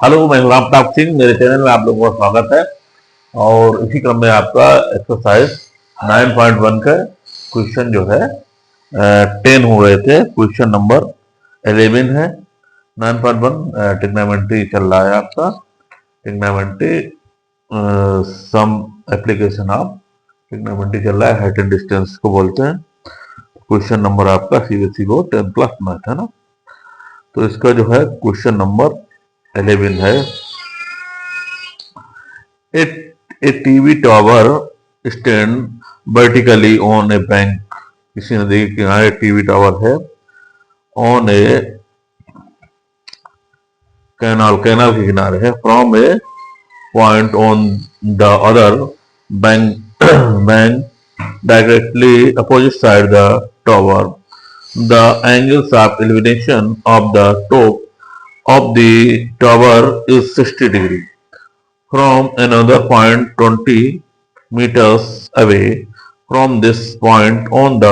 Hello, मैं हूं राम प्रताप सिंह। मेरे चैनल में आप लोगों का स्वागत है। और इसी क्रम में आपका एक्सरसाइज 9.1 का क्वेश्चन जो है 10 हो रहे थे, क्वेश्चन नंबर 11 है। 9.1 टिग्नोमेट्री चल रहा है आपका। Trigonometry some application of trigonometry चल रहा है, हाइट एंड डिस्टेंस को बोलते हैं। क्वेश्चन नंबर आपका सीबीएसई बोर्ड 10 प्लस मैथ है ना। तो इसका जो है क्वेश्चन नंबर 11 है। A TV tower stand vertically on a bank। किसी नदी के किनारे टीवी टावर है ऑन ए कैनाल के किनारे है। From A point on the other bank bank directly opposite side the tower. The angles of illumination of the top of the tower is 60 degree. From another point 20 meters away from this point on the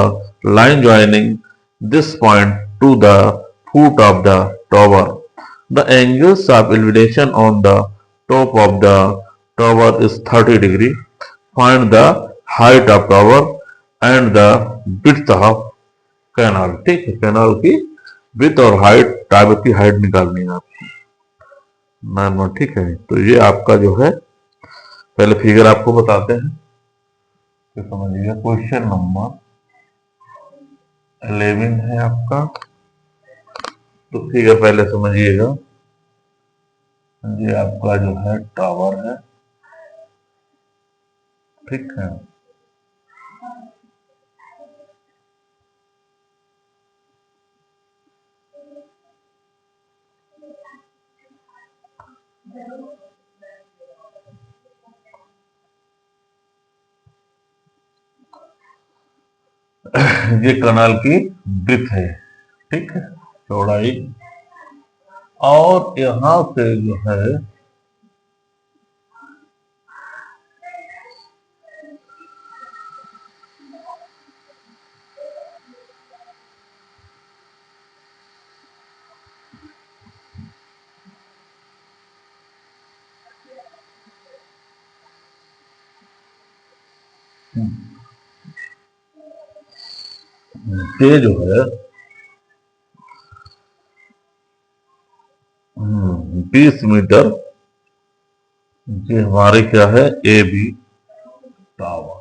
line joining this point to the foot of the tower. The angles of elevation on the top of the tower is 30 degree. Find the height of tower and the width of canal. ठीक है, canal की width और height, tower की height निकालनी है आपको। Normal, ठीक है। तो ये आपका जो है, पहले फिगर आपको बताते हैं तो समझिएगा। क्वेश्चन नंबर 11 है आपका। तो फिगर पहले समझिएगा। ये आपका जो है टावर है, ठीक है। ये कनाल की ब्रिथ है, ठीक है, चौड़ाई। और यहां से जो है ये जो है 20 मीटर, ये हमारे क्या है, A B tower.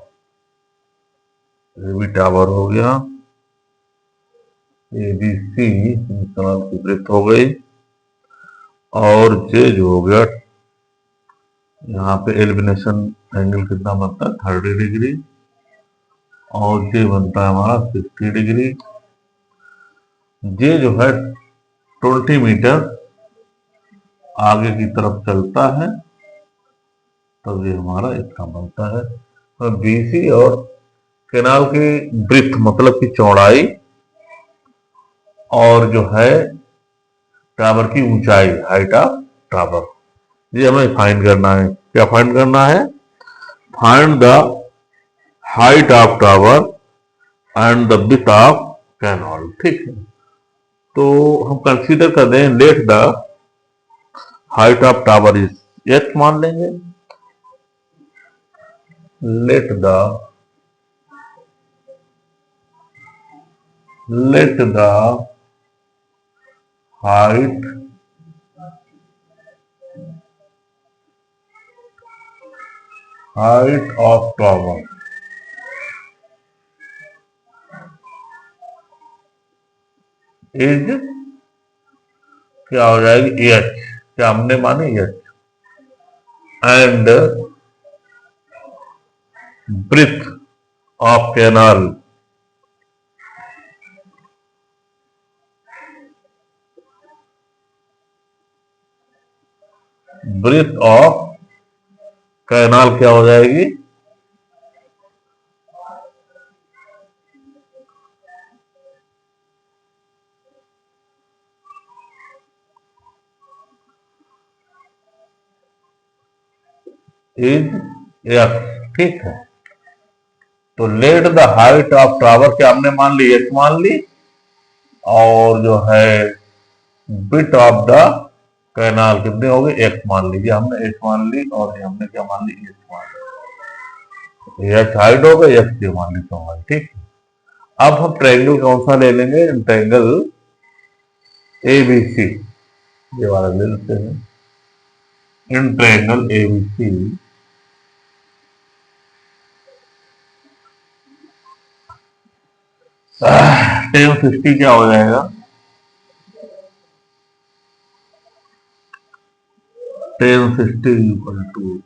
A B tower हो गया, ए बी सी कनाल की ब्रेथ हो गई। और जे जो हो गया, यहाँ पे एलिमिनेशन एंगल कितना बनता है, 30 डिग्री। और जे बनता है हमारा 60 डिग्री। जे जो है 20 मीटर आगे की तरफ चलता है, तब ये हमारा इतना बनता है। तो बीसी और कैनाल की ब्रिथ मतलब की चौड़ाई, और जो है टावर की ऊंचाई, हाइट ऑफ टावर, ये हमें फाइंड करना है। क्या फाइंड करना है? Find the height of tower and the width of canal. ठीक है, तो हम कंसीडर कर दें, let the height of tower is H मान लेंगे। Let the height of tower is, क्या हो जाएगी, एच। क्या हमने माने, H. And breadth of canal breadth of canal क्या हो जाएगी, इज एफ। ठीक है, तो let the height of tower क्या हमने मान ली, एच मान ली। और जो है विड्थ ऑफ द कैनाल कितने हो गए, एक्स मान लीजिए, हमने एक्स मान ली और ये हमने क्या मान ली, एक्स मान ली, एक्स हाइट हो गई, एक्स मान ली तो, ठीक। अब हम ट्रायंगल कौन सा ले लेंगे, ट्रायंगल ए बी सी, ये वाला ले लेते हैं। In triangle A B C tan 50 क्या हो जाएगा, tan 50 equal to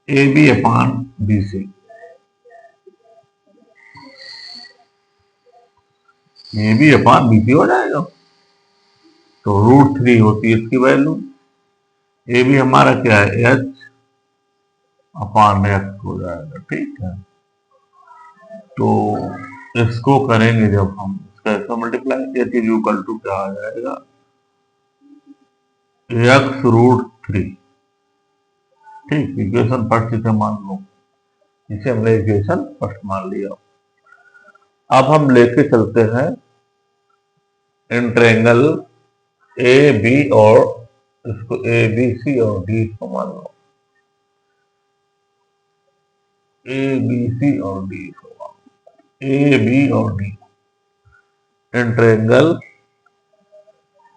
A B upon B C. A B upon B C हो जाएगा, तो √3 होती है इसकी वैल्यू। ए बी हमारा क्या है, एच अपान एक्स हो जाएगा, ठीक है। तो इसको करेंगे जब हम इसका ऐसा multiply, H is equal to क्या आ जाएगा, x√3, ठीक। इक्वेशन फर्स्ट इसे मान लो, इसे हमने इक्वेशन फर्स्ट मान लिया। अब हम लेके चलते हैं इन ट्रायंगल ए बी, और इसको ए बी सी और डी को मान लो, ए बी सी और डी को मान लो, ए बी और D in triangle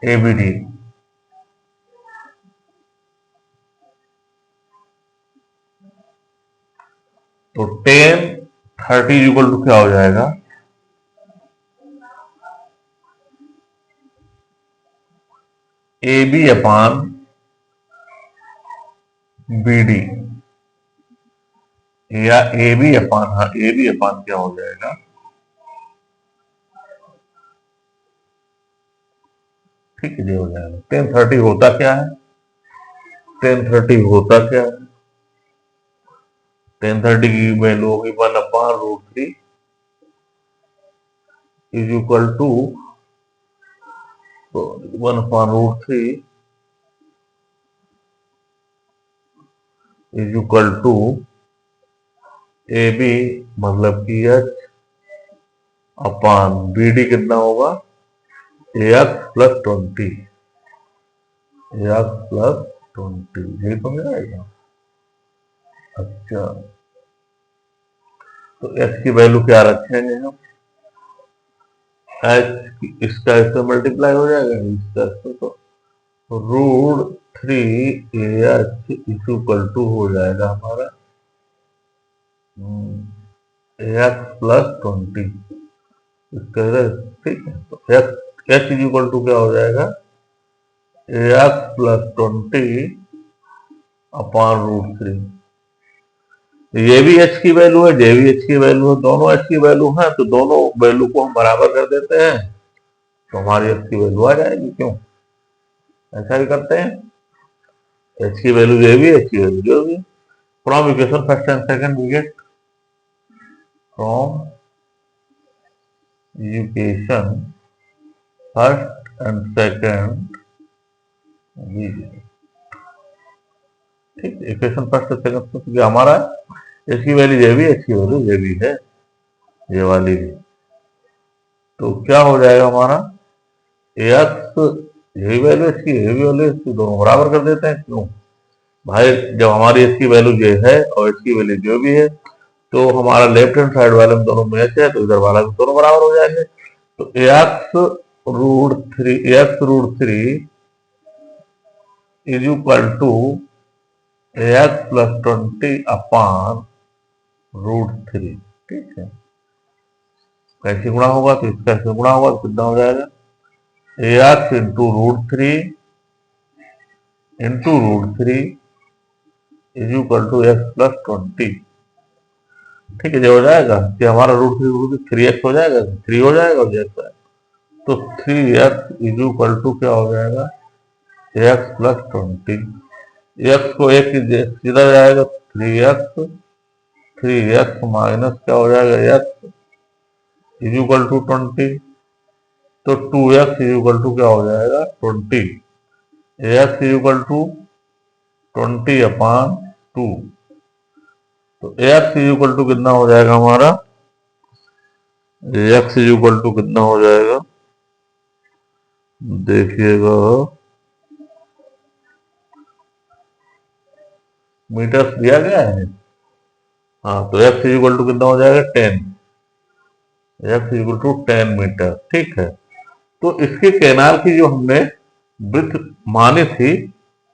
A B D. तो tan 30 इक्वल टू क्या हो जाएगा, A B upon B D, या ए बी अपान, हाँ ए बी अपान क्या हो जाएगा, ठीक है, ये हो जाएगा। tan 30 होता क्या है, tan 30 होता क्या है, tan 30 की वैल्यू होगी 1/√3 is equal to 1/√3 is equal to A B, मतलब कि एच अपान बी डी कितना होगा, x+20, x+20, यही तो मेरा आएगा। अच्छा, तो x की वैल्यू क्या रखेंगे हम, h इसका इससे मल्टीप्लाई हो जाएगा, इसका इससे, तो √3 इज इक्वल टू हो जाएगा हमारा x+20, इसका, ठीक है। तो h इज इक्वल टू क्या हो जाएगा, x+20 अपान √3। ये भी h की वैल्यू है, ये भी h की वैल्यू है, दोनों h की वैल्यू है, तो दोनों वैल्यू को हम बराबर कर देते हैं, तो हमारी h की वैल्यू आ जाएगी। क्यों, ऐसा भी करते हैं, h की वैल्यू ये भी, h की वैल्यू जो भी। From equation first and second we get, from equation first and second we get, ठीक। इक्वेशन फर्स्ट और सेकंड तो हमारा h की वैल्यू ये भी, h की वैल्यू ये भी है, ये वाली भी। तो क्या हो जाएगा हमारा, x, यही वैल्यू इसकी, यही वैल्यू इसकी, दोनों बराबर कर देते हैं। क्यों भाई, जब हमारी इसकी वैल्यू ये है और इसकी वैल्यू जो भी है, तो हमारा लेफ्ट हैंड साइड वाले में दोनों मैच है, तो इधर वाला भी दोनों बराबर हो जाएंगे। तो x√3 is equal to x+20 अपान √3, ठीक है। कैसे गुणा होगा, तो इसका कैसे गुणा होगा, तो कितना हो जाएगा, x into √3 is equal to x+20, ठीक है। जो हो जाएगा कि हमारा √3 3x हो जाएगा, 3 हो जाएगा, और जैसा है तो 3x इज इक्वल टू क्या हो जाएगा, x+20, x को एक सीधा जाएगा, 3x माइनस क्या हो जाएगा, x इज इक्वल टू 20, तो 2x इज इक्वल टू क्या हो जाएगा, 20, x इज इक्वल टू 20 अपान 2, तो x इज इक्वल टू कितना हो जाएगा हमारा, x इज इक्वल टू कितना हो जाएगा, देखिएगा मीटर्स दिया गया है। हाँ, तो x इक्वल टू कितना हो जाएगा 10। x equal to 10 metre. ठीक है, तो इसके कैनाल की जो हमने वृत्त मानी थी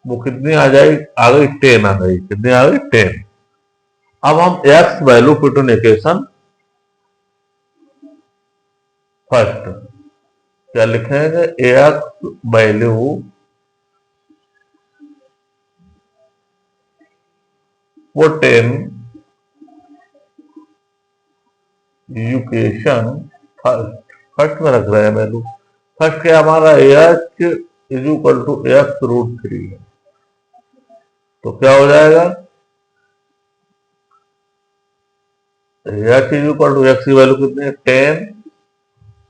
वो कितनी आ जाएगी, आ गई 10 आ गई। कितनी आ गई 10। अब हम x value put in equation first क्या लिखेंगे, x वैल्यू वो 10 इक्वेशन फर्स्ट। फर्स्ट में रख रहे हैं वैल्यू। फर्स्ट क्या हमारा H is equal to x√3 है। तो क्या हो जाएगा, H is equal to X की वैल्यू कितनी है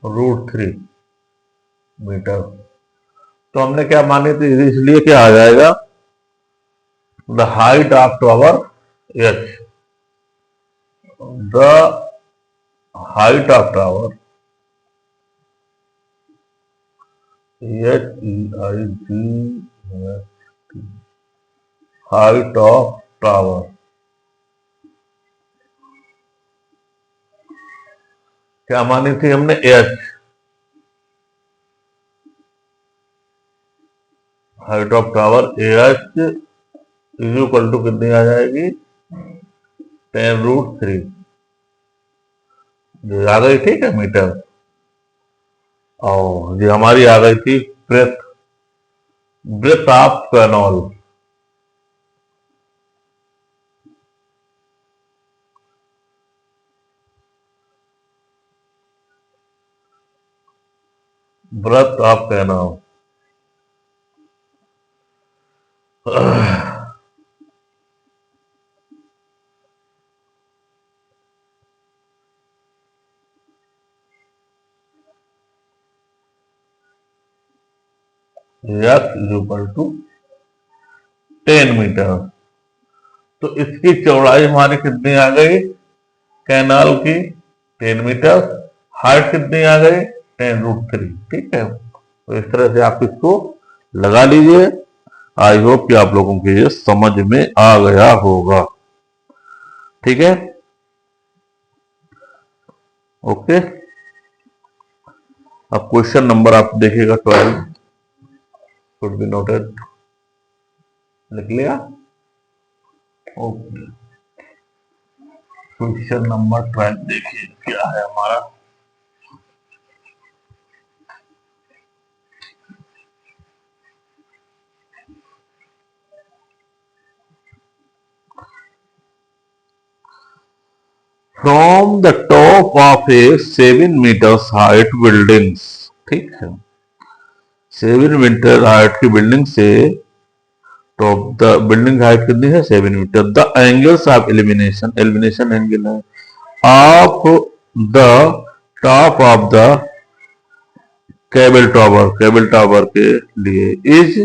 10√3 मीटर। तो हमने क्या मानी थी, इसलिए क्या आ जाएगा, the height of tower H, the height of tower HEIT, height of tower क्या मानी थी हमने, H, height of tower H is equal to कितनी आ जाएगी 10√3 जो आ गई। ठीक है, मीटर। और ये हमारी आ गई थी breadth, breadth of canal. Breadth of canal x is equal to 10 metre. तो इसकी चौड़ाई हमारी कितनी आ गई कैनाल की 10 मीटर। हाइट कितनी आ गई 10√3। ठीक है, तो इस तरह से आप इसको लगा लीजिए। आई होप कि आप लोगों के ये समझ में आ गया होगा। ठीक है, ओके। अब क्वेश्चन नंबर आप देखिएगा 12 शुड बी नोटेड। लिख लिया, ओके। क्वेश्चन नंबर 12 देखिए क्या है हमारा। From the top of a 7 meters height buildings. ठीक है, 7 मीटर हाइट की बिल्डिंग से, टॉप द बिल्डिंग हाइट कितनी है 7 meter. The angles of elimination, elimination angle है of the top of the cable tower, cable tower के लिए is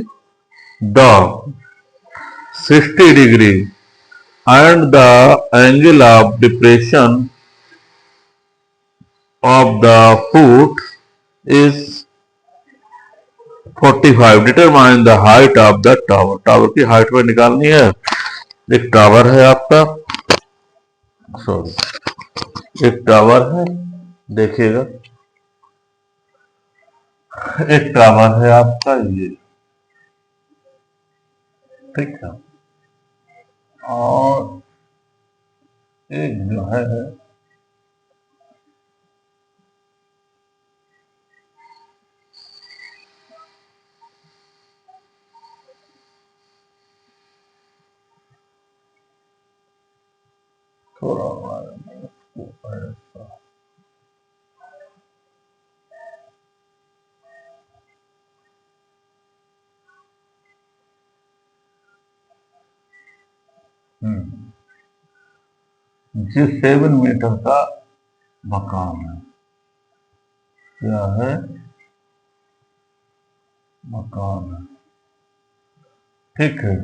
the 60 degree and the angle of depression of the foot is 45। determine the height of the tower। Tower की height में निकालनी है। एक tower है आपका, सॉरी, एक टावर है, देखिएगा एक टावर है आपका ये। ठीक है, और एक जो है थोड़ा ऐसा, ये 7 मीटर का मकान है। क्या है, मकान है। ठीक है,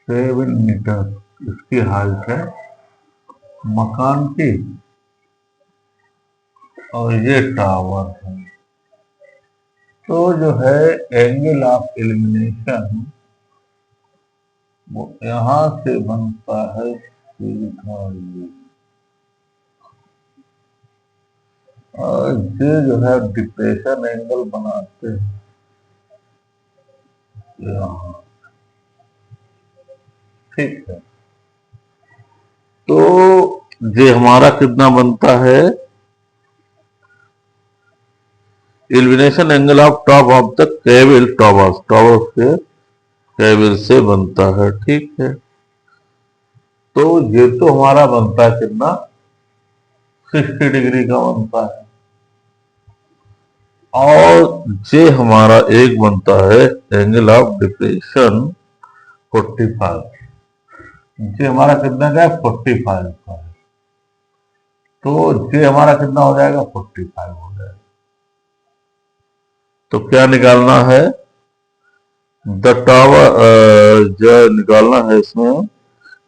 7 मीटर इसकी हाइट है मकान की, और ये टावर है। तो जो है एंगल ऑफ एलिमिनेशन वो यहां से बनता है सीधा ये, और ये जो है डिप्रेशन एंगल बनाते हैं यहाँ। ठीक है, तो ये हमारा कितना बनता है, illumination angle of top of the cable towers, towers के केबल से बनता है। ठीक है, तो ये तो हमारा बनता है कितना, 60 डिग्री का बनता है। और ये हमारा एक बनता है एंगल ऑफ डिप्रेशन 45, ये हमारा कितना का है, 45 का है। तो ये हमारा कितना हो जाएगा, 45 हो जाएगा। तो क्या निकालना है, द टावर, जो निकालना है इसमें,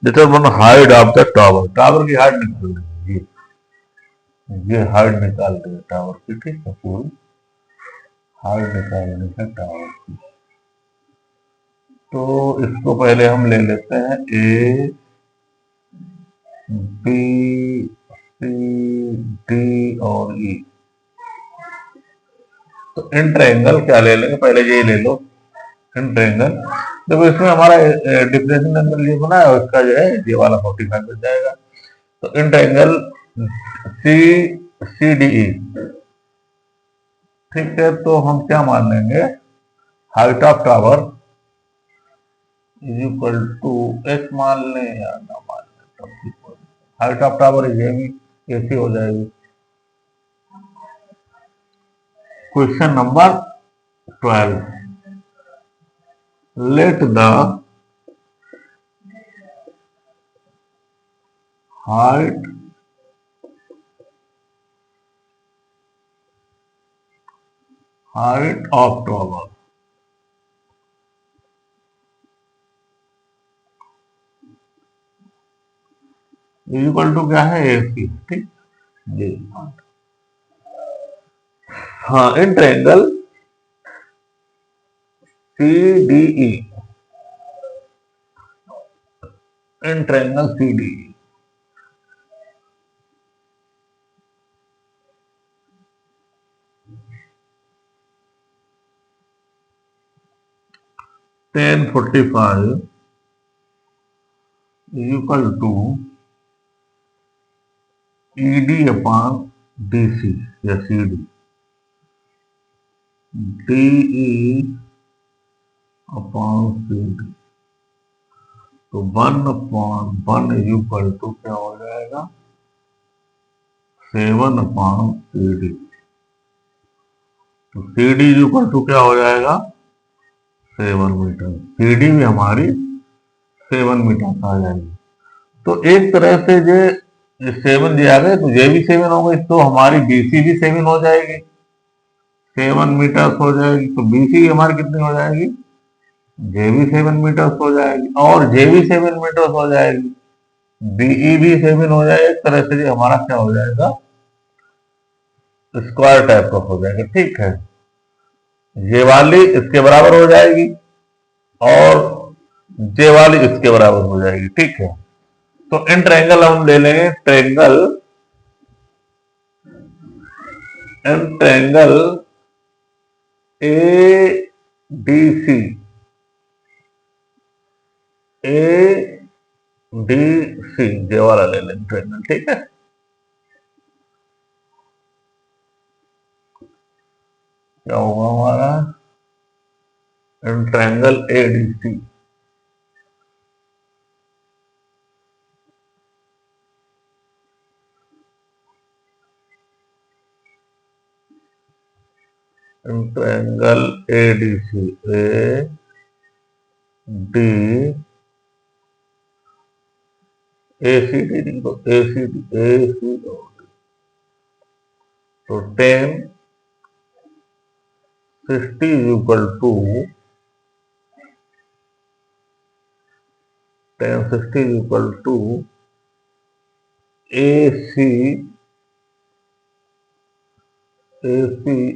determine height of the tower, tower की हाइट निकाल देंगे, ये हाइट निकाल देंगे टावर की। ठीक है, पूरी हाइट निकालनी है टावर की। तो इसको पहले हम ले लेते हैं ए बी सी डी और ई। तो इंट्रायंगल क्या ले लेंगे, पहले ये ले लो इंट्रायंगल। देखो इसमें हमारा डिफरेंशियल एंगल ये बना है, उसका जो है ये वाला 45 बन जाएगा। तो इंट्रायंगल सी सी डी ई, ठीक है, तो हम क्या मान लेंगे, height of tower is equal to H मान लें या ना मान लें, तब हाइट ऑफ टावर ये भी ऐसी हो जाएगी। Question number 12, let the height of tower equal to क्या है, एसी। ठीक, जी हाँ, in triangle C D E, in triangle C D E, tan 45 equal to ED upon DC या C D, DE upon C D. तो 1/1 equal to क्या हो जाएगा, 7 अपॉन सी डी। तो सी डी इक्वल टू क्या हो जाएगा, 7 metre. C D भी हमारी 7 मीटर आ जाएगी। तो एक तरह से ये 7 दिया गया, तो ये भी 7 हो गई, तो हमारी बीसी भी 7 हो जाएगी, 7 मीटर हो जाएगी। तो बीसी हमारी कितनी हो जाएगी, जे भी 7 मीटर हो जाएगी, और जे भी 7 मीटर हो जाएगी, बीई भी 7 हो जाएगा। एक तरह से ये हमारा क्या हो जाएगा, स्क्वायर टाइप का हो जाएगा। ठीक है, ये वाली इसके बराबर हो जाएगी और जे वाली इसके बराबर हो जाएगी। ठीक है, तो इन ट्रायंगल हम ले लेंगे, triangle A D C, A D C J वाला ले लेंगे ट्रायंगल। ठीक है, क्या होगा हमारा, triangle A D C, triangle A D C, A D A C D, तो A C D, A C, तो 1060 equal to 1060 equal to A C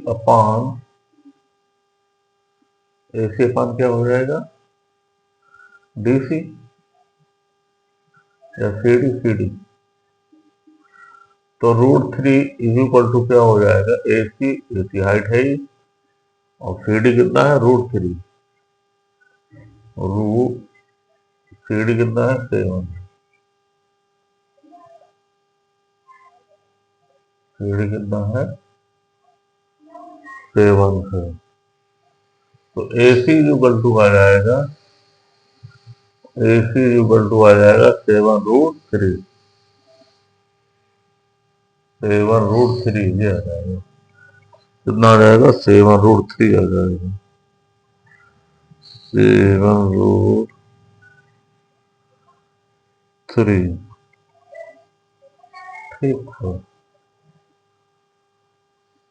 upon AC upon क्या हो जाएगा, DC या CD। तो √3 इज इक्वल टू क्या हो जाएगा, AC हाइट है ही, और CD कितना है, √3। CD कितना है, 7। CD कितना है, 7 है। तो AC इक्वल टू आ जाएगा, AC इक्वल टू आ जाएगा 7√3। 7√3 ये आ जाएगा, कितना आ जाएगा, 7√3 आ जाएगा। 7√3, ठीक है।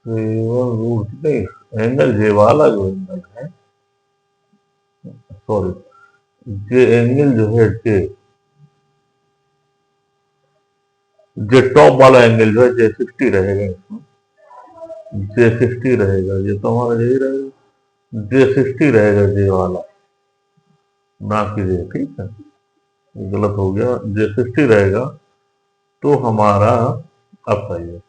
7√3 एंगल जे वाला जो एंगल है, सॉरी, जे एंगल जो है, जे टॉप वाला एंगल जो है, J60 रहेगा इसमें। J60 रहेगा, ये तो हमारा यही रहेगा, J60 रहेगा, जे वाला, ना कि जे, ठीक है, ये गलत हो गया, J60 रहेगा। तो हमारा, अब सही है,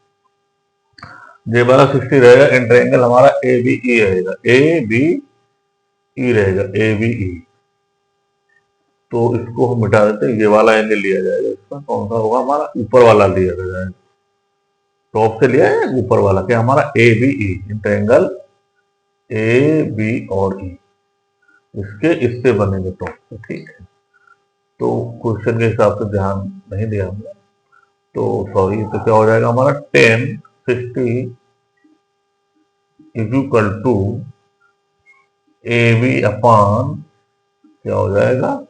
जे वाला 60 रहेगा, इंटर हमारा ABE रहेगा, ABE रहेगा, ABE। तो इसको हम मिटा देते हैं, ये वाला एंगल लिया जाएगा, इसका कौन सा होगा, हमारा ऊपर वाला लिया जाएगा। टॉप से लिया है ऊपर वाला, क्या हमारा ABE, इंटर AB और E, इसके इससे बनेंगे टॉप से, ठीक है। तो क्वेश्चन के हिसाब से ध्यान नहीं दिया हमने, तो सॉरी। तो क्या हो जाएगा हमारा, 1060 इज इक्वल टू AB अपान, क्या हो जाएगा,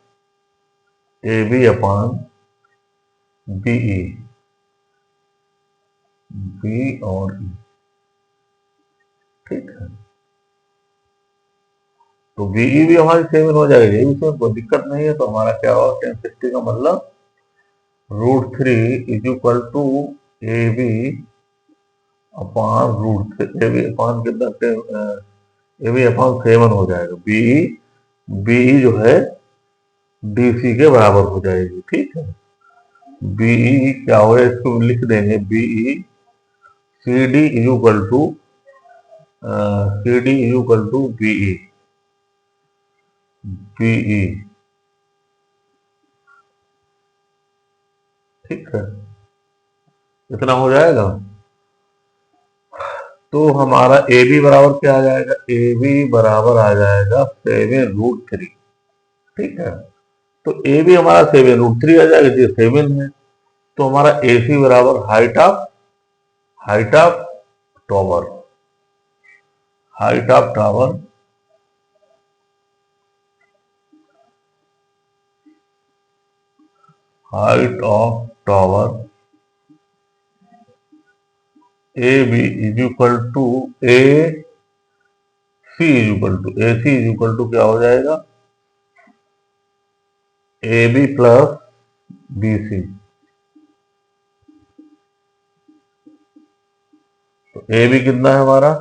AB अपान BE, B और E, ठीक है। तो BE भी हमारी 7 हो जाएगी, ये भी सेम, कोई दिक्कत नहीं है। तो हमारा क्या होगा, 1060 का मतलब √3 is equal to AB upon √3, AB upon कितना, AB अपान 7 हो जाएगा। BE जो है DC के बराबर हो जाएगी, ठीक है। BE क्या होगा, इसको लिख देंगे, BE CD is equal to, CD is equal to BE, ठीक है। इतना हो जाएगा। तो हमारा AB बराबर क्या आ जाएगा, AB बराबर आ जाएगा 7√3, ठीक है। तो AB हमारा 7√3 आ जाएगा, जो 7 है। तो हमारा AC बराबर height of tower, height of tower height of tower A B is equal to AC is equal to क्या हो जाएगा, AB प्लस BC। तो AB कितना है हमारा,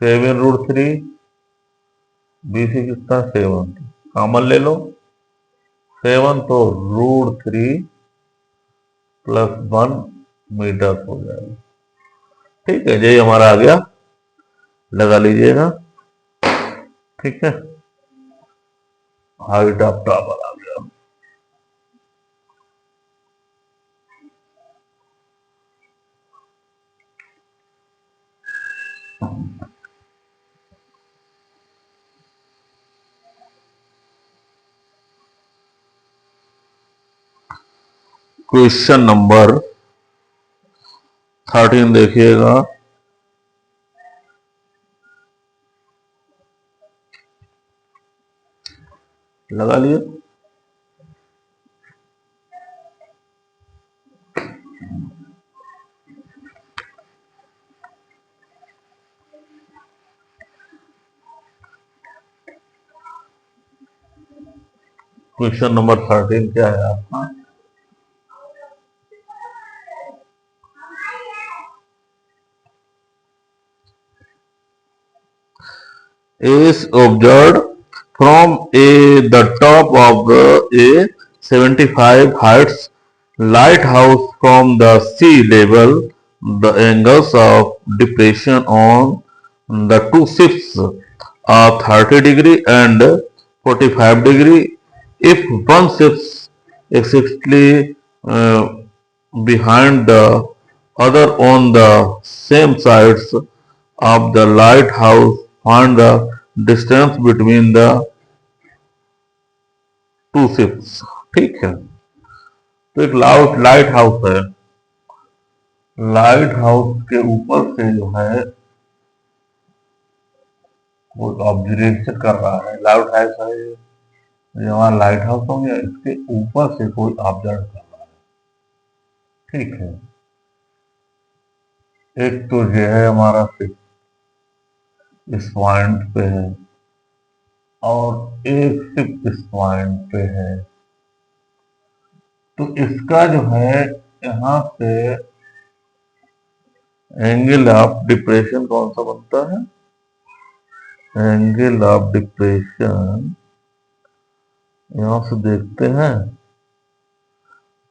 7√3, BC कितना, 7, कॉमन ले लो, 7, तो √3 प्लस 1 मीटर हो जाएगा, ठीक है। यही हमारा आ गया, लगा लीजिएगा, ठीक है। हाइट ऑफ टावर आ गया। क्वेश्चन नंबर 13 देखिएगा, लगा लिए। क्वेश्चन नंबर 13 क्या है आपका, is observed from the top of a 75 heights lighthouse from the sea level. The angles of depression on the two ships are 30 degree and 45 degree. If one ship exactly behind the other on the same sides of the lighthouse, find the distance between the two ships. ठीक है, तो एक lighthouse है। Lighthouse के ऊपर से जो है वो ऑब्जर्वेशन कर रहा है। लाइट हाउस है जो हमारा लाइट हाउस हो गया, इसके ऊपर से कोई ऑब्जर्व कर रहा है। ठीक है, एक तो जो है हमारा शिप इस पॉइंट पे है और एक शिप इस पॉइंट पे है, तो इसका जो है यहाँ से एंगल ऑफ डिप्रेशन कौन सा बनता है? एंगल ऑफ डिप्रेशन यहां से देखते हैं।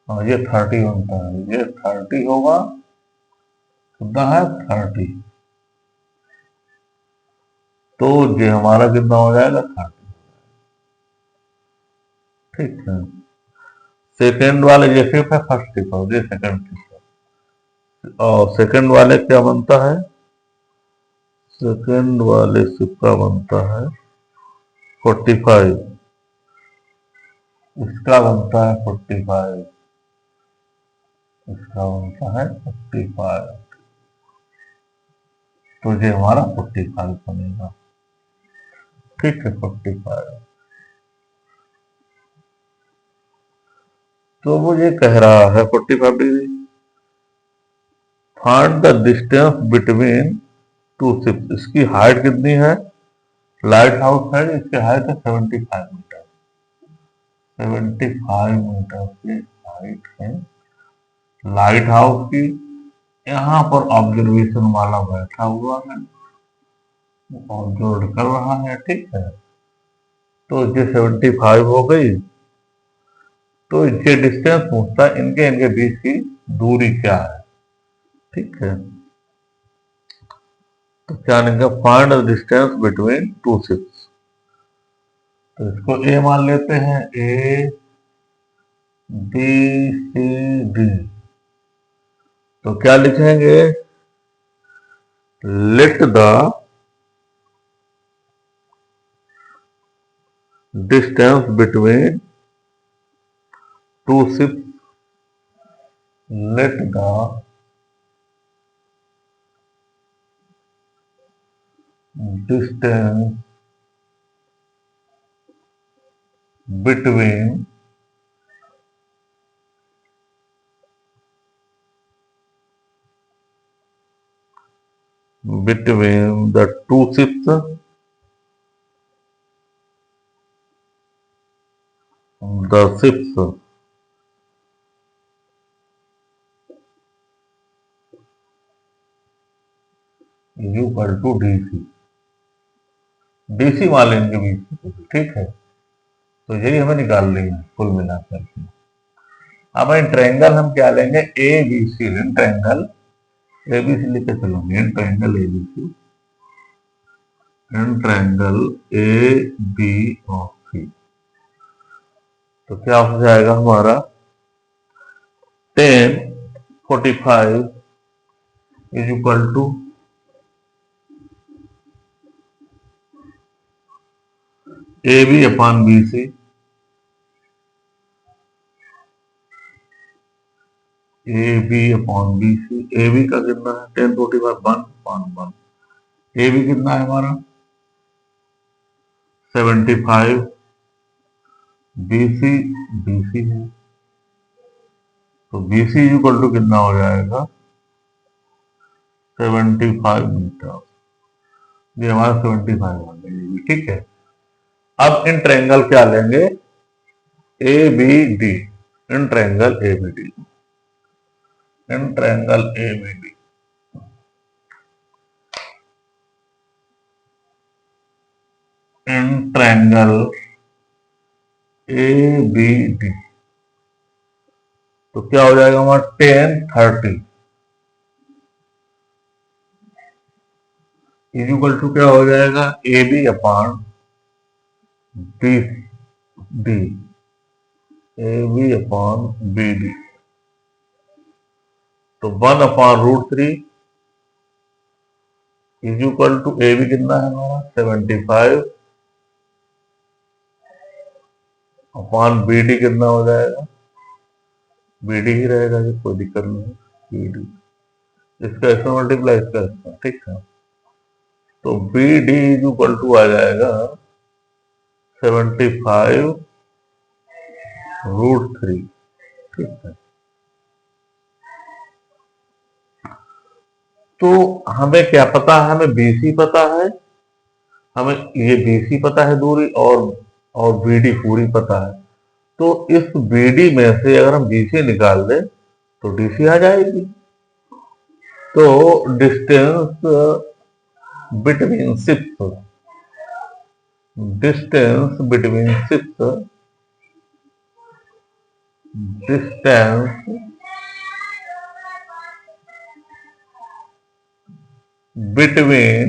हाँ, ये 30 बनता है, ये 30 होगा, कितना है 30, तो ये हमारा कितना हो जाएगा 30। ठीक है, सेकेंड वाले ये शिप है, फर्स्ट शिप है, ये सेकंड शिप है। और सेकंड वाले क्या बनता है? सेकंड वाले शिप का बनता है 45, इसका बनता है 45, इसका बनता है 45, तो ये हमारा 45 बनेगा। ठीक है, 45। तो वो ये कह रहा है 45 degree, find the distance between two ships. इसकी हाइट कितनी है? लाइट हाउस है, इसकी हाइट है 75 मीटर। 75 मीटर की हाइट है लाइट हाउस की। यहाँ पर ऑब्जर्वेशन वाला बैठा हुआ है और जोड़ कर रहा है। ठीक है, तो ये 75 हो गई, तो ये डिस्टेंस पूछता है इनके बीच की दूरी क्या है। ठीक है, तो क्या लिखेंगे? Find the distance between two ships. तो इसको ए मान लेते हैं, ए बी सी डी। तो क्या लिखेंगे? Let the distance between two ships, let the distance between the two ships, the ships is equal to DC। DC मान लेंगे बीच में। ठीक है, तो यही हमें निकालनी है कुल मिलाकर के। अब इन ट्रायंगल हम क्या लेंगे? A B C. In triangle A B C लेके चलेंगे। In triangle A B C, in triangle A B और सी। तो क्या हो जाएगा हमारा? 10 45 is equal to A B upon B C. A B upon B C. A B का कितना है? 10 45 1 ए बी कितना है हमारा? 75। बी सी है, तो बी सी इक्वल टू कितना हो जाएगा? 75 मीटर। ये हमारा 75 आ गया। ठीक है, अब इन ट्रायंगल क्या लेंगे? A B D. In triangle A B D, in triangle A B D. In triangle A B D, तो क्या हो जाएगा हमारा 10 30 इज इक्वल टू क्या हो जाएगा A B upon D D, A B upon B D, तो 1/√3 is equal to A B कितना है हमारा 75 अपॉन बी डी कितना हो जाएगा, बी डी ही रहेगा, ये कोई दिक्कत नहीं है, बी डी इसका इसमें मल्टीप्लाई इसका इसका, ठीक है। तो B D is equal to आ जाएगा 75√3, ठीक है। तो हमें क्या पता है, हमें बीसी पता है, हमें ये बीसी पता है दूरी, और बीडी पूरी पता है। तो इस बीडी में से अगर हम बीसी निकाल दें तो डीसी आ जाएगी। तो distance between ships, distance between ships, distance between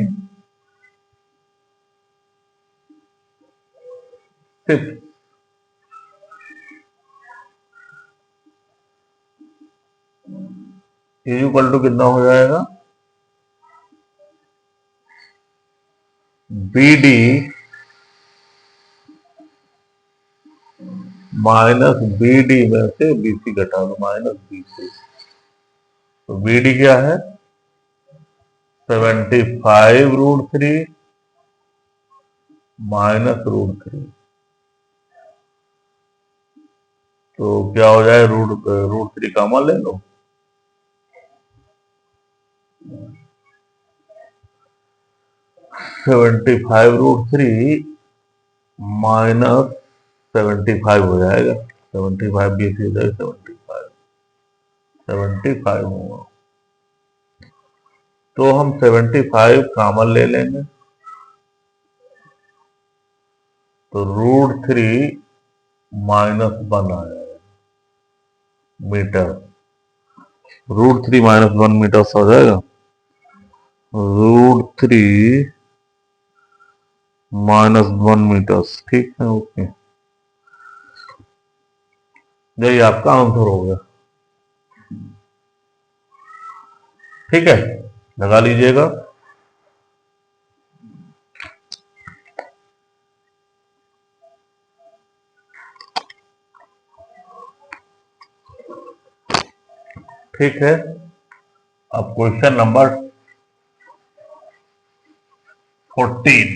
ships is equal to कितना हो जाएगा, B D minus B D में से बीसी घटा दो, माइनस बीसी, तो बी डी क्या है 75√3 -√3, तो क्या हो जाए √3 कॉमन ले लो, 75√3 -75 हो जाएगा, 75 बीसी हो जाएगा 75 होगा। तो हम 75 कॉमन ले लेंगे, तो √3 -1 आ जाएगा मीटर, √3 -1 मीटर हो जाएगा, √3 -1 मीटर, ठीक है, ओके, यही आपका आंसर हो गया, ठीक है, लगा लीजिएगा। ठीक है, अब क्वेश्चन नंबर 14,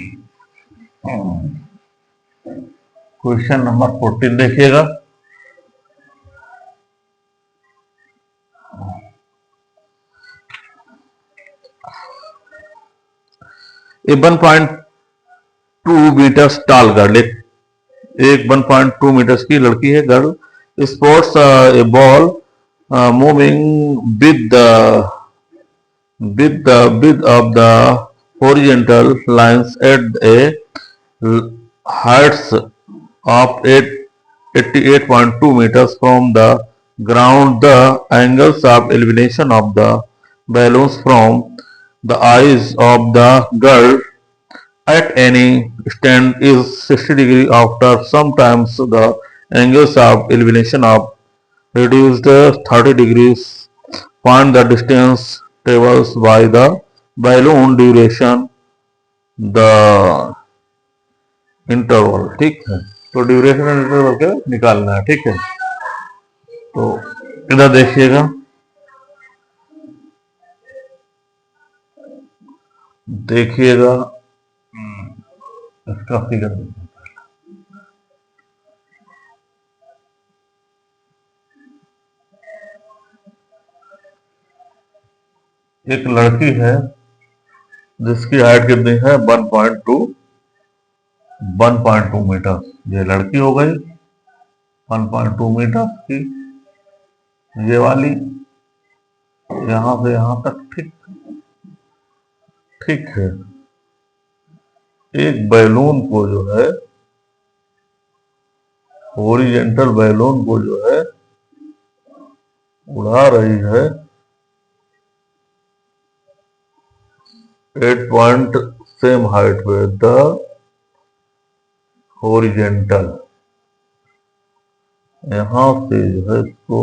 क्वेश्चन नंबर 14 देखिएगा। ए 1.2 मीटर टाल गर्ल, एक 1.2 मीटर्स की लड़की है, girl sports A ball moving with the width of the horizontal lines at a heights of 88.2 meters from the ground. The angles of elevation of the balloons from the eyes of the girl at any stand is 60 degree. After sometimes the angles of elevation of reduced 30 degrees. Find the distance travels by the balloon duration, the interval, ठीक है। तो duration and interval के निकालना है, ठीक है। तो इधर देखिएगा, देखिएगा इसका फिगर देखिए, एक लड़की है जिसकी हाइट कितनी है 1.2 मीटर, ये लड़की हो गई 1.2 मीटर की, ये वाली यहां से यहां तक, ठीक, ठीक है। एक बैलून को जो है, हॉरिजेंटल बैलून को जो है उड़ा रही है 8 पॉइंट सेम हाइट पे, द हॉरिजेंटल, यहां से जो है इसको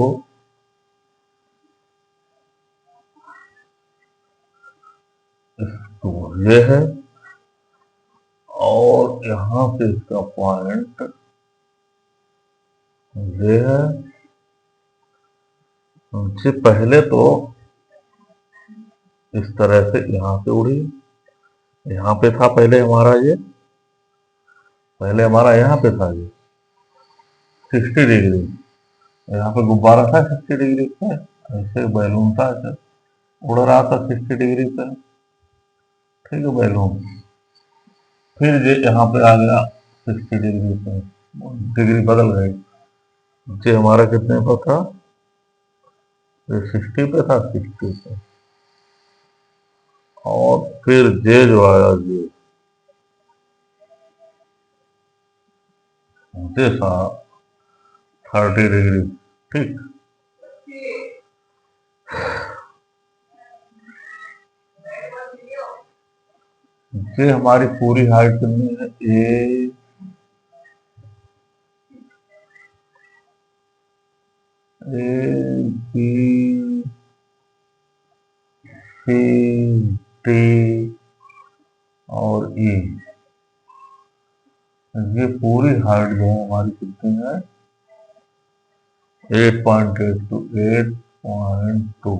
ये है, और यहां से इसका पॉइंट ये है। सबसे पहले तो इस तरह से यहां से उड़ी, यहां पे था पहले हमारा ये, पहले हमारा यहाँ पे था ये 60 डिग्री, यहाँ पे गुब्बारा था 60 डिग्री पे, ऐसे बैलून था, ऐसे उड़ रहा था 60 डिग्री पे, ठीक है बैलून। फिर ये यहाँ पे आ गया 60 डिग्री पे, डिग्री बदल गई, ये हमारा कितने पर था, ये 60 पे था, 60 पे, और फिर ये जो आया ये था 30 डिग्री, ठीक। ये हमारी पूरी हाइट कितनी है, ए बी सी डी और ई, ये पूरी हाइट जो है हमारी कितनी है, 8.8 टू 8.2,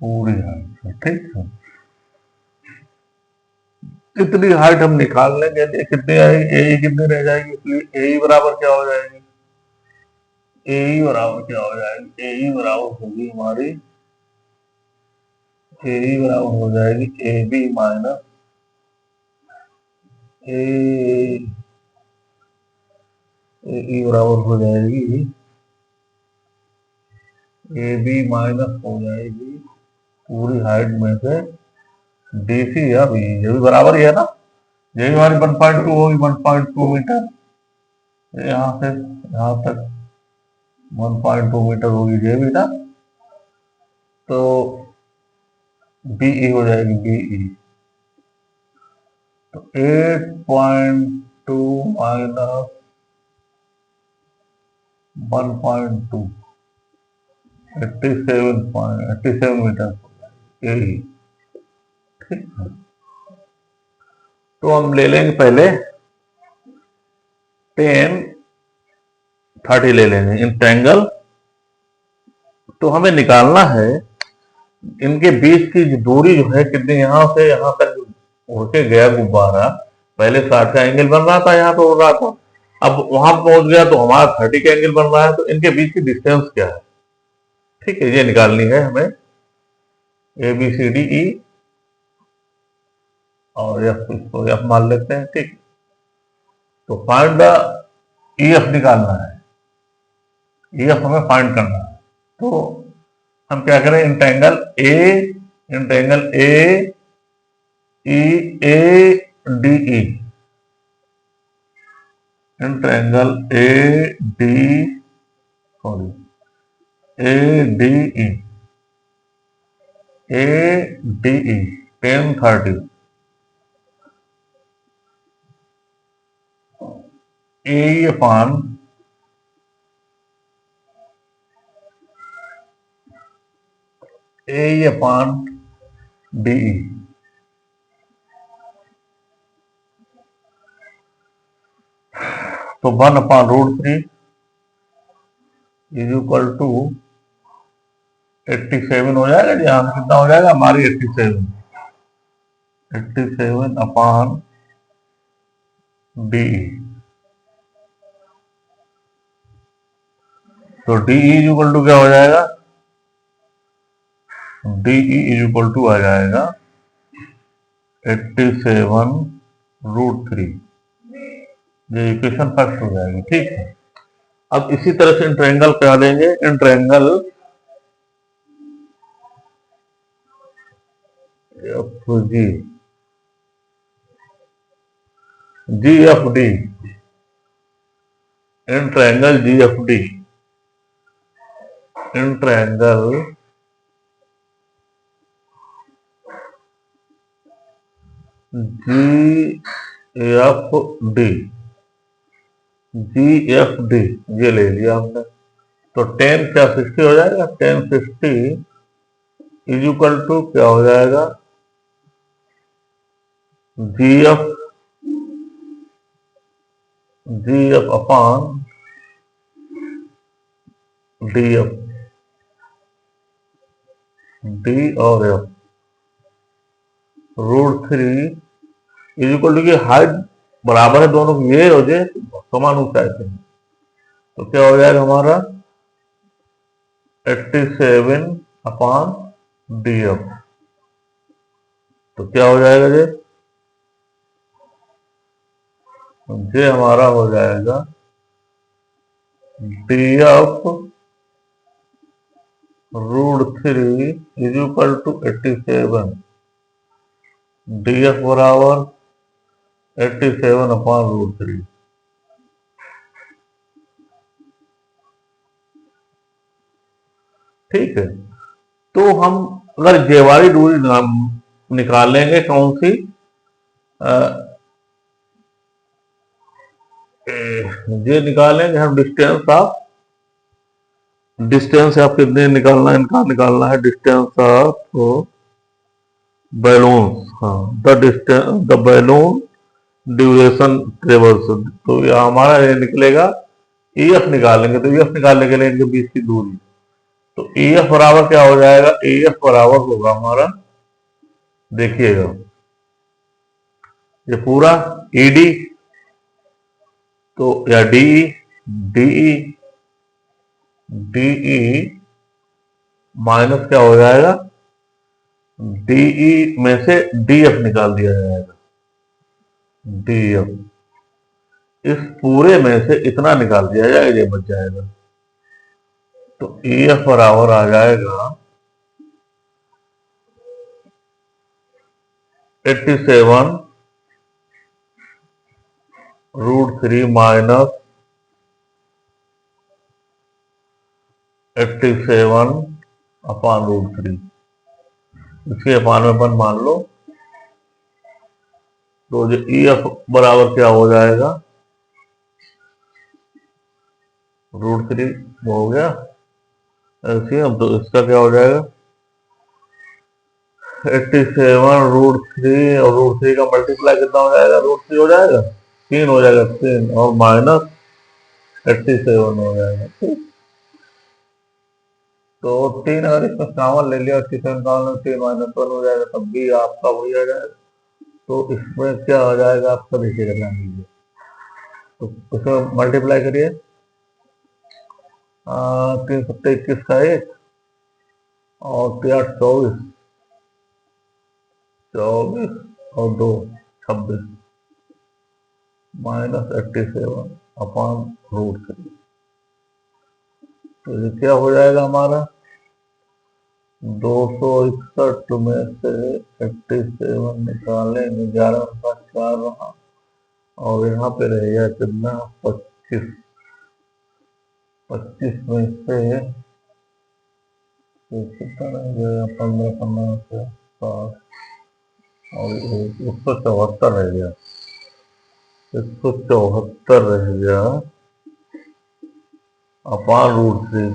पूरी हाइट है, ठीक है। कितनी हाइट हम निकाल लेंगे, कितनी आएगी, ए कितनी रह जाएगी, इसलिए ए बराबर क्या हो जाएगी, ए बराबर क्या हो जाएगी, ए बराबर होगी हमारी, ए बराबर हो जाएगी ए बी माइनस ए बराबर हो जाएगी ए बी माइनस हो जाएगी पूरी हाइट में से डी सी या बी, ये भी बराबर ही है ना, ये भी हमारी 1.2 होगी, 1.2 मीटर, यहाँ से यहाँ तक 1.2 मीटर होगी ये भी ना, तो बीई हो जाएगी बीई, तो 8.2 माइनस 1.2, 87 मीटर यही, ठीक है। तो हम ले लेंगे पहले 10 30 ले लेंगे इन ट्रायंगल, तो हमें निकालना है इनके बीच की दूरी जो है कितनी, यहां से यहां तक उड़ के गया गुब्बारा, पहले 60 का एंगल बन रहा था, यहाँ पे उड़ रहा था, अब वहां पहुंच गया तो हमारा 30 का एंगल बन रहा है, तो इनके बीच की डिस्टेंस क्या है, ठीक है, ये निकालनी है हमें, ए बी सी डी ई और एफ, इसको एफ मान लेते हैं, ठीक। तो फाइंड द ई एफ निकालना है, ई एफ हमें फाइंड करना है, तो हम क्या करें, entangle A E A D E, entangle A D sorry A D E, A D E 1030, A upon A upon D E, तो 1/√3 इज इक्वल टू 87 हो जाएगा जी, यहाँ कितना हो जाएगा हमारी 87 अपान डी, तो डी इज इक्वल टू क्या हो जाएगा, डी इज इक्वल टू आ जाएगा 87√3, ये इक्वेशन फर्स्ट हो जाएगी, ठीक है। अब इसी तरह से इन ट्रायंगल क्या लेंगे, in triangle F G, G F D, in triangle G F D, in triangle G F D, G F D ये ले लिया हमने। तो 10 क्या 60 हो जाएगा, 1060 इज इक्वल टू क्या हो जाएगा, G F, G F upon D F, D और एफ √3 इज इक्वल टू की हाइट बराबर है दोनों की, ये हो जाए समान ऊंचाई से, तो क्या हो जाएगा हमारा 87 अपॉन डी एफ। तो क्या हो जाएगा ये हमारा हो जाएगा D F √3 is equal to 87, D F बराबर 87 अपॉन √3। ठीक है, तो हम अगर ये वाली दूरी निकालेंगे कौन सी, ये निकालेंगे हम डिस्टेंस ऑफ, डिस्टेंस आप कितने निकालना है, इनका निकालना है डिस्टेंस ऑफ बैलून, हाँ the distance the balloon duration travels. तो ये हमारा ये निकलेगा ई एफ निकालेंगे, तो ई एफ निकालने के लिए इनके बीच की दूरी, तो ई एफ बराबर क्या हो जाएगा, ई एफ बराबर होगा हमारा, देखिएगा ये पूरा ई डी, तो या डीई, डीई, डीई माइनस क्या हो जाएगा, डीई में से डीएफ निकाल दिया जाएगा, डीएफ इस पूरे में से इतना निकाल दिया जाएगा, ये बच जाएगा। तो ईएफ बराबर आ जाएगा 87 √3 माइनस 87 अपॉन √3, इसके अपान में अपन मान लो, तो जो ई एफ बराबर क्या हो जाएगा, √3 हो गया एलसीएम, तो इसका क्या हो जाएगा 87 √3, और √3 का मल्टीप्लाई कितना हो जाएगा, √3 हो जाएगा 3 हो जाएगा 3, और माइनस 87 हो जाएगा। ठीक, तो 3 अगर इसमें कॉमन ले लिया, 87 कॉमन 3 माइनस 1 हो जाएगा, तब भी आपका वही आ जाएगा। तो इसमें क्या हो जाएगा आपका, देखिएगा ध्यान दीजिए, तो इसमें मल्टीप्लाई करिए, 3 7 21 का 1 और 3 24, 24 और 2 26 माइनस 87 अपॉन √3। तो ये क्या हो जाएगा हमारा, 261 में से 87 निकालेंगे, 11 का 4 रहा, और यहाँ पे रहेगा कितना 25, 25 में से कितना रह गया 15 15 से 7 और 174 रह गया, 174 रह गया अपॉन √3,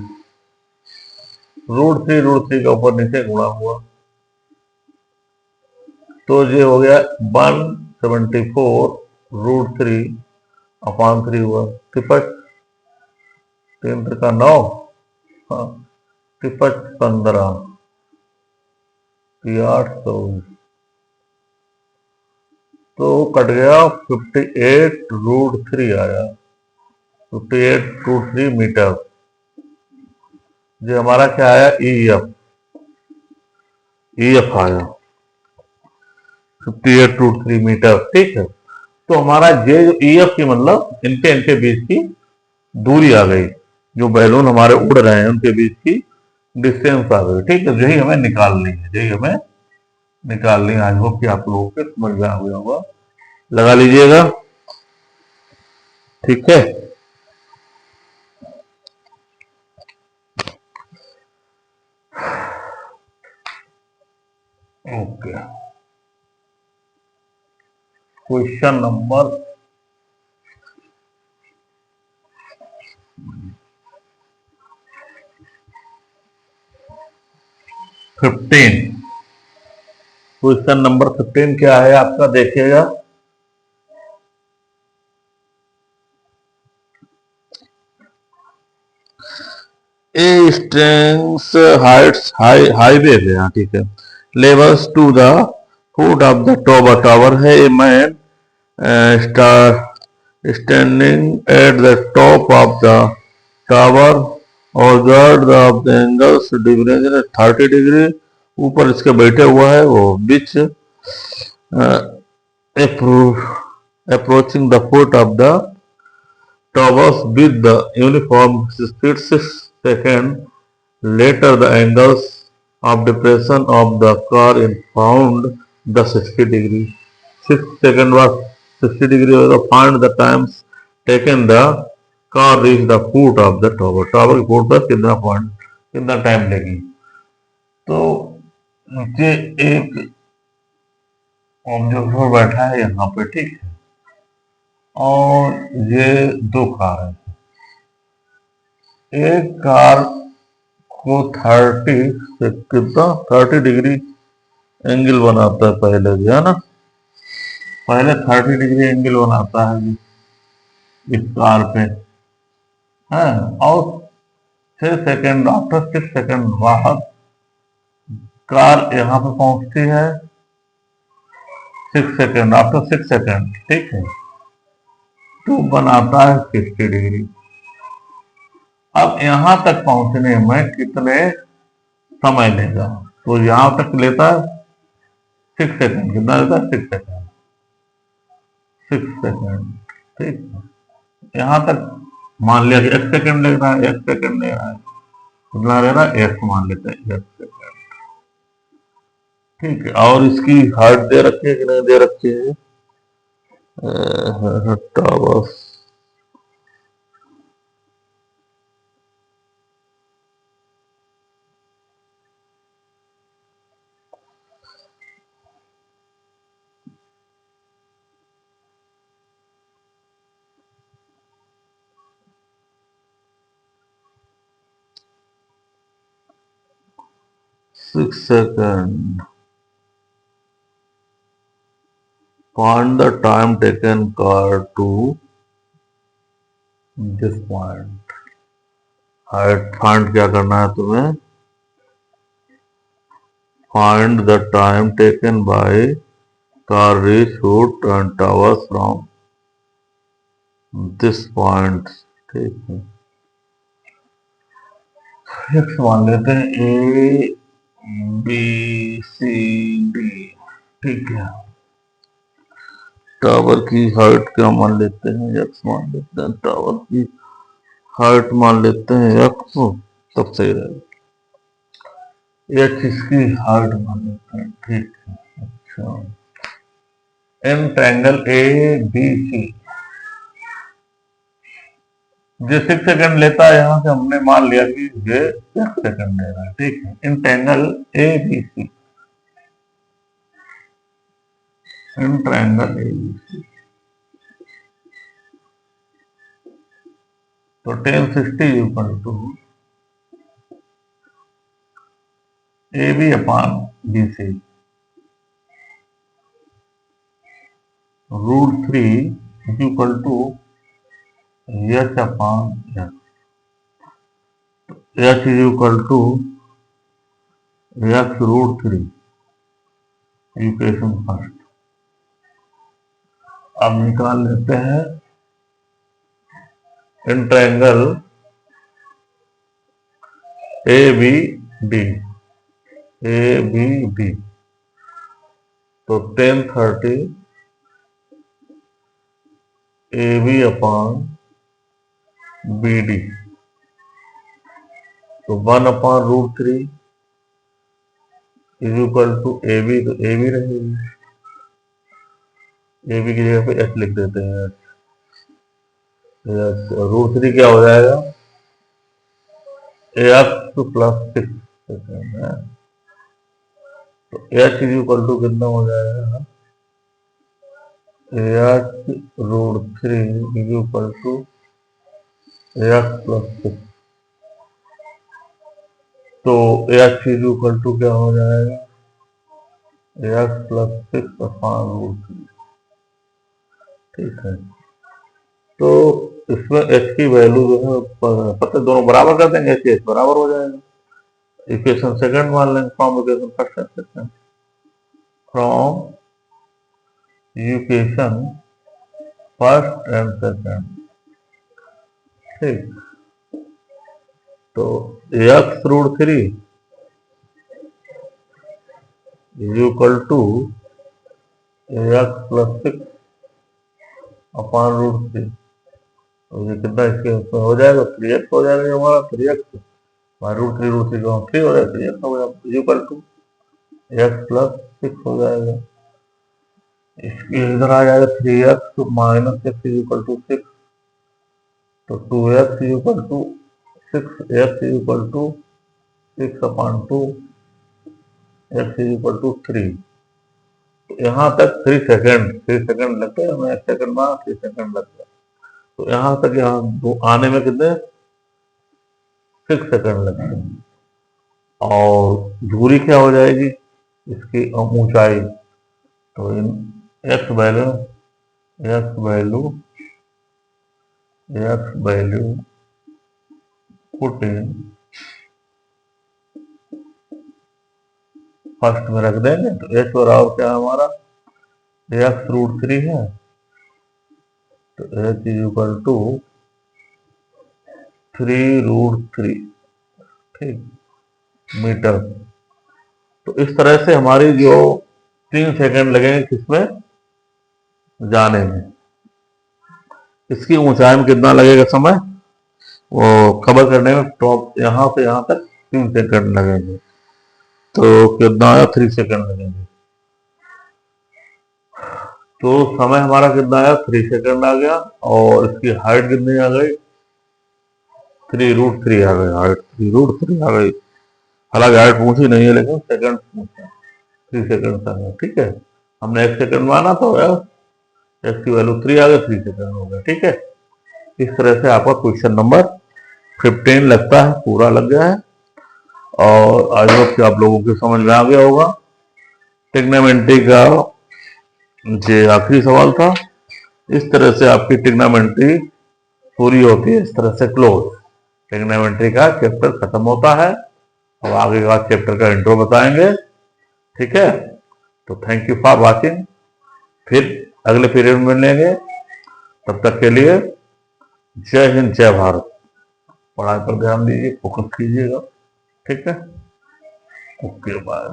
√3 का ऊपर नीचे गुणा हुआ, तो ये हो गया 174 √3 अपॉन 3 हुआ, तिपट 3 का 9, हाँ तिपट 15, 824, तो कट गया 58 √3 आया, 58 √3 मीटर। जो हमारा क्या आया, ई एफ आया 58 √3 मीटर। ठीक है, तो हमारा ये जो ई एफ की मतलब इनके बीच की दूरी आ गई, जो बैलून हमारे उड़ रहे हैं उनके बीच की डिस्टेंस आ गई। ठीक है, यही हमें निकालनी है, यही हमें निकालनी। आई होप कि आप लोगों के समझ में आ गया होगा। लगा लीजिएगा, ठीक है। Okay, question number 15। Question number 15 क्या है आपका, देखिएगा। ए स्ट्रेंग्स हाइट्स हाईवे पे, हाँ ठीक है। Levels to the foot of the tower, tower है। A man standing at the top of the tower और guard of the angles difference 30 degree, ऊपर इसके बैठे हुआ है वो, बीच approaching the foot of the towers with the uniform speed 6 seconds. Later, the angles of depression of the car in found the 60 degree. 6 second was 60 degree. Find the times taken the car reach the foot of the tower. Tower की foot पर कितना point, कितना time लेगी। तो नीचे एक observer बैठा है यहाँ पे, ठीक है, और ये दो कार है। एक कार को 30 से कितना 30 डिग्री एंगल बनाता है पहले भी, है ना। पहले 30 डिग्री एंगल बनाता है इस कार पे, है। और 6 सेकंड, आफ्टर 6 सेकंड बाद कार यहाँ पे पहुंचती है। 6 सेकंड, आफ्टर 6 सेकंड, ठीक है, तो बनाता है 60 डिग्री। अब यहां तक पहुंचने में कितने समय लेगा, तो यहां तक लेता है 6 सेकंड। कितना लेता है, 6 सेकंड, 6 सेकंड, ठीक है। यहां तक मान लिया कि 1 सेकंड ले रहा है, 1 सेकंड ले रहा है, कितना ले रहा है, 1 मान लेते हैं, 1 सेकंड, ठीक है। और इसकी हाइट दे रखी है कि नहीं दे रखी है, tower 6 seconds. Find the time taken car to this point. Height find क्या करना है तुम्हें, find the time taken by car reach foot and tower from this point, ठीक है। एक्स मान लेते हैं, ए बी सी डी, ठीक है। टावर की हाइट क्या मान लेते हैं, एक्स मान लेते हैं। टावर की हाइट मान लेते हैं एक्स, तब सही रहेगा। एक्स इसकी हाइट मान लेते हैं, ठीक है। अच्छा, इन ट्रायंगल ए बी सी जो 6 सेकंड लेता है, यहां से हमने मान लिया कि ये 6 सेकंड ले रहा है, ठीक है। In triangle A B C, in triangle A B C, तो tan 60 equal to A B upon B C √3 equal to H upon H, H is equal to x√3, equation first. अब निकाल लेते हैं in triangle A B D, A B D, तो tan 30 A B upon B D, तो 1/√3 is equal to A B, तो A B रहेगी, A B की जगह पे एच लिख देते हैं। रूट 3 क्या हो जाएगा, एक्स प्लस 6, तो एच इज इक्वल टू कितना हो जाएगा, H root 3 is equal to X plus 6, तो एच इज इक्वल टू क्या हो जाएगा, एक्स प्लस 6 अपॉन रूट 3। ठीक है, तो इसमें एच की वैल्यू जो है पता, दोनों बराबर कर देंगे, एच बराबर हो जाएगा। इक्वेशन सेकंड मान लेंगे from equation first and second, from equation first and second. ठीक, तो X root 3 is equal to X plus 6 upon root 3, तो ये कितना इसके ऊपर हो जाएगा, 3x हो जाएगा हमारा, 3x रूट 3 का 3 हो जाएगा, 3x हो जाएगा, is equal to X plus 6 हो जाएगा। इसके इधर आ जाएगा 3x minus X is equal to 6, तो 2x is equal to 6, X is equal to 6 upon 2, X is equal to 3। तो यहाँ तक 3 सेकंड लगते हैं हमें, 1 सेकंड में 3 सेकंड लगता है, तो यहाँ तक यहाँ आने में कितने 6 सेकंड लगते हैं। और दूरी क्या हो जाएगी इसकी, ऊंचाई, तो in x value x value x value put in first में रख देंगे, तो एच बराबर क्या है हमारा, एक्स रूट 3 है, तो H is equal to 3 root 3, ठीक, मीटर। तो इस तरह से हमारी जो 3 सेकंड लगेंगे किसमें जाने में, इसकी ऊंचाई में कितना लगेगा समय, वो कवर करने में टॉप यहाँ से यहाँ तक 3 सेकंड लगेंगे, तो कितना आया 3 सेकंड लगेंगे। तो समय हमारा कितना आया 3 सेकंड आ गया, और इसकी हाइट कितनी आ गई 3 रूट 3 आ गई, हाइट 3 रूट 3 आ गई। हालांकि हाइट पूछी नहीं है लेकिन सेकंड पूछा, 3 सेकंड आ गया। ठीक है, हमने 1 सेकंड माना तो एक्स की वैल्यू 3 आ गई, 3 सेकंड हो गया। ठीक है, इस तरह से आपका क्वेश्चन नंबर 15 लगता है, पूरा लग गया है, और आज वक्त आप लोगों के समझ में आ गया होगा। ट्रिग्नोमेट्री का ये आखिरी सवाल था। इस तरह से आपकी ट्रिग्नोमेट्री पूरी होती है, इस तरह से क्लोज ट्रिग्नोमेट्री का चैप्टर खत्म होता है। अब आगे का चैप्टर का इंट्रो बताएंगे। ठीक है, तो थैंक यू फॉर वॉचिंग, फिर अगले पीरियड में मिलेंगे, तब तक के लिए जय हिंद जय भारत। पढ़ाई पर ध्यान दीजिए, फोकस कीजिएगा। ठीक है, ओके बाय।